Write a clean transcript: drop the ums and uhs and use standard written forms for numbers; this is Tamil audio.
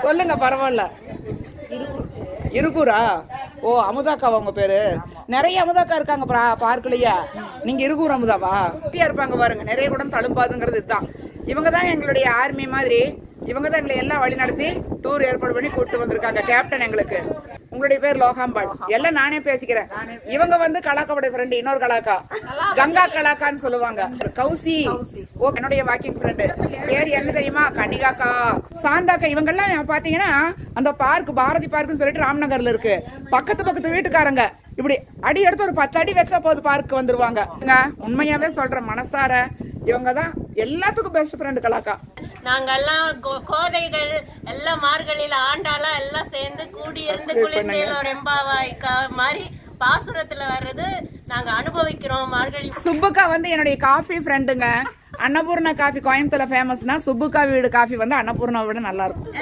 சொல்லுங்க, பரவாயில்ல. இருக்கூரா? ஓ, அமுதாக்காவா உங்க பேரு? நிறைய அமுதாக்கா இருக்காங்க பார்க்கலையா? நீங்க இருக்கூர் அமுதாவா? இருப்பாங்க பாருங்க, நிறைய கூட தழும்பாதுங்கிறது இதுதான். இவங்க தான் எங்களுடைய ஆர்மி மாதிரி. இவங்க தான் எங்களை எல்லாம் வழி நடத்தி டூர் ஏற்பாடு பண்ணி கூப்பிட்டு வந்திருக்காங்க. கேப்டன் எங்களுக்கு. உங்களுடைய பேர் லோகாம்பாள். எல்லாம் நானே பேசிக்கிறேன். இவங்க வந்து கலாக்காவுடைய ஃப்ரெண்டு, இன்னொரு கலாக்கா, கங்கா கலாக்கான்னு சொல்லுவாங்க. கௌசி ஓ, என்னுடைய வாக்கிங் ஃப்ரெண்டு. பேர் என்ன தெரியுமா? கன்னிகாக்கா, சாந்தாக்கா. இவங்கெல்லாம் பாத்தீங்கன்னா அந்த பார்க், பாரதி பார்க்னு சொல்லிட்டு ராம்நகர்ல இருக்கு. பக்கத்து வீட்டுக்காரங்க. இப்படி அடி எடுத்து ஒரு 10 அடி வச்சா போது பார்க்கு வந்துருவாங்க. உண்மையாவே சொல்றேன், மனசார இவங்க தான் எல்லாத்துக்கும் பெஸ்ட் ஃப்ரெண்டு கலாக்கா. நாங்கெல்லாம் கோதைகள் எல்லாம் மார்கழியில ஆண்டாலாம் எல்லாம் சேர்ந்து கூடி இருந்து குளிர்ந்தேலோ ரெம்பாவாய்க்கா மாதிரி பாசுரத்துல வர்றது நாங்க அனுபவிக்கிறோம். மார்கழி. சுப்புக்கா வந்து என்னுடைய காஃபி ஃப்ரெண்டுங்க. அன்னபூர்ணா காஃபி கோயம்புத்தூர்ல ஃபேமஸ்னா, சுப்புக்கா வீடு காஃபி வந்து அன்னபூர்ணா விட நல்லா இருக்கும்.